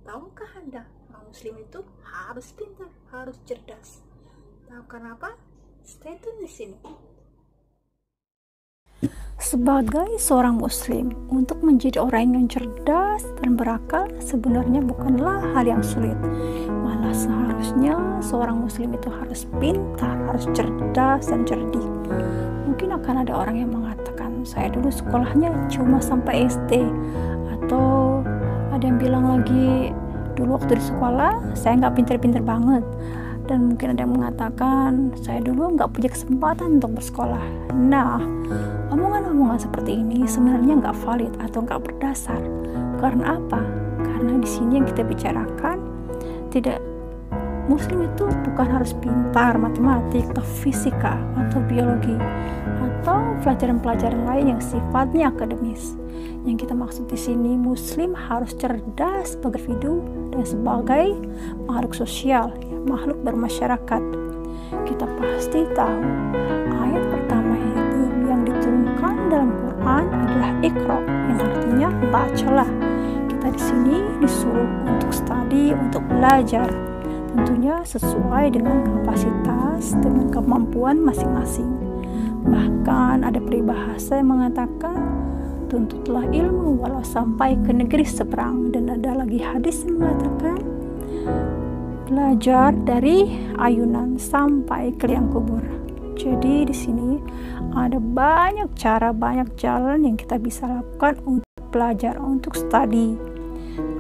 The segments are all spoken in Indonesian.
Tahukah Anda, orang muslim itu harus pintar, harus cerdas. Tahu kenapa? Stay tune di sini. Sebagai seorang muslim, untuk menjadi orang yang cerdas dan berakal sebenarnya bukanlah hal yang sulit. Malah seharusnya seorang muslim itu harus pintar, harus cerdas dan cerdik. Mungkin akan ada orang yang mengatakan, saya dulu sekolahnya cuma sampai SD. Atau ada yang bilang lagi, dulu waktu di sekolah saya nggak pintar-pintar banget. Dan mungkin ada yang mengatakan, saya dulu nggak punya kesempatan untuk bersekolah. Nah, omongan-omongan seperti ini sebenarnya nggak valid atau nggak berdasar. Karena apa? Karena di sini yang kita bicarakan, tidak, muslim itu bukan harus pintar matematik atau fisika atau biologi atau pelajaran-pelajaran lain yang sifatnya akademis. Yang kita maksud di sini, muslim harus cerdas sebagai individu dan sebagai makhluk sosial, makhluk bermasyarakat. Kita pasti tahu ayat pertama itu yang diturunkan dalam Quran adalah Iqra, yang artinya bacalah. Kita di sini disuruh untuk study, untuk belajar, tentunya sesuai dengan kapasitas, dengan kemampuan masing-masing. Bahkan ada peribahasa yang mengatakan, tuntutlah ilmu walau sampai ke negeri seberang. Dan ada lagi hadis yang mengatakan, belajar dari ayunan sampai ke liang kubur. Jadi di sini ada banyak cara, banyak jalan yang kita bisa lakukan untuk belajar, untuk study.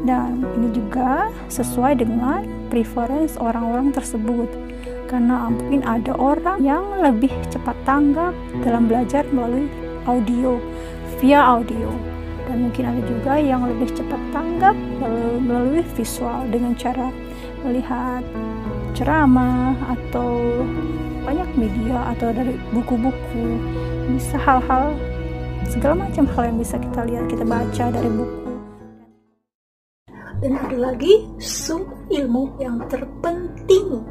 Dan ini juga sesuai dengan preference orang-orang tersebut. Karena mungkin ada orang yang lebih cepat tanggap dalam belajar melalui audio, via audio. Dan mungkin ada juga yang lebih cepat tanggap melalui visual dengan cara melihat ceramah atau banyak media atau dari buku-buku, bisa hal-hal, segala macam hal yang bisa kita lihat, kita baca dari buku. Dan ada lagi sumber ilmu yang terpenting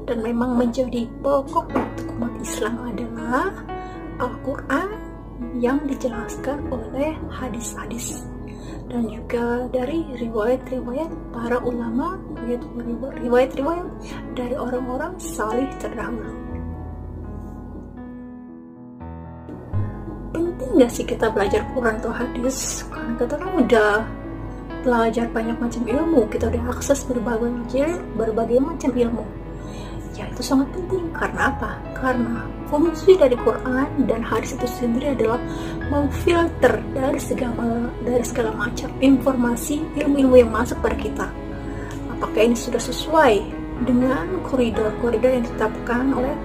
dan memang menjadi pokok untuk umat Islam adalah Al-Quran yang dijelaskan oleh hadis-hadis dan juga dari riwayat-riwayat para ulama, riwayat-riwayat dari orang-orang salih terdahulu. Penting gak sih kita belajar Quran atau hadis? Karena kita kan udah belajar banyak macam ilmu, kita udah akses berbagai macam ilmu. Ya, itu sangat penting. Karena apa? Karena fungsi dari Quran dan hadis itu sendiri adalah memfilter dari segala macam informasi, ilmu-ilmu yang masuk pada kita. Apakah ini sudah sesuai dengan koridor-koridor yang ditetapkan oleh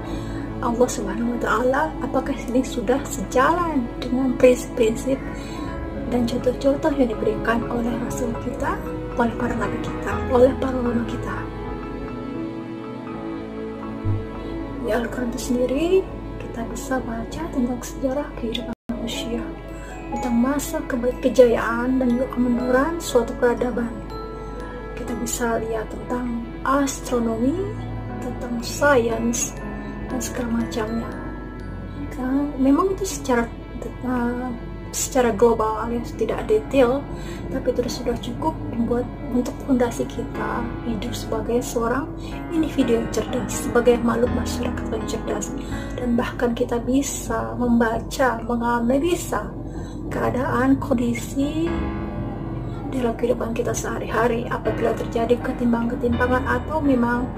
Allah Subhanahu wa Ta'ala? Apakah ini sudah sejalan dengan prinsip-prinsip dan contoh-contoh yang diberikan oleh Rasul kita, oleh para nabi kita, oleh para ulama kita? Di Al-Quran itu sendiri kita bisa baca tentang sejarah kehidupan manusia, tentang masa kejayaan dan juga kemunduran suatu peradaban. Kita bisa lihat tentang astronomi, tentang sains dan segala macamnya. Karena memang itu secara global ya, tidak detail, tapi itu sudah cukup membuat untuk fondasi kita hidup sebagai seorang individu yang cerdas, sebagai makhluk masyarakat yang cerdas. Dan bahkan kita bisa membaca, menganalisa keadaan, kondisi dalam kehidupan kita sehari-hari apabila terjadi ketimpangan atau memang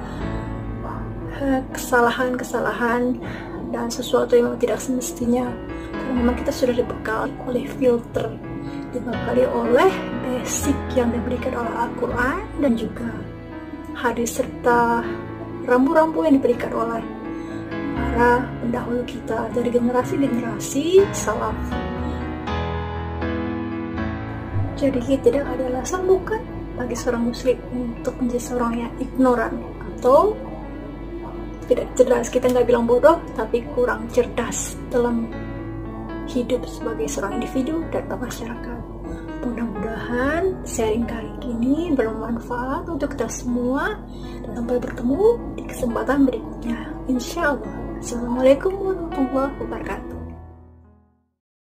kesalahan-kesalahan dan sesuatu yang memang tidak semestinya. Karena memang kita sudah dibekali oleh filter, dibekali oleh basic yang diberikan oleh Al-Quran dan juga hadis, serta rambu-rambu yang diberikan oleh para pendahulu kita dari generasi-generasi salaf. Jadi tidak ada alasan bukan bagi seorang muslim untuk menjadi seorang yang ignoran atau tidak cerdas. Kita nggak bilang bodoh, tapi kurang cerdas dalam hidup sebagai seorang individu dan masyarakat. Mudah-mudahan sharing kali ini bermanfaat untuk kita semua, dan sampai bertemu di kesempatan berikutnya, insya Allah. Assalamualaikum warahmatullahi wabarakatuh.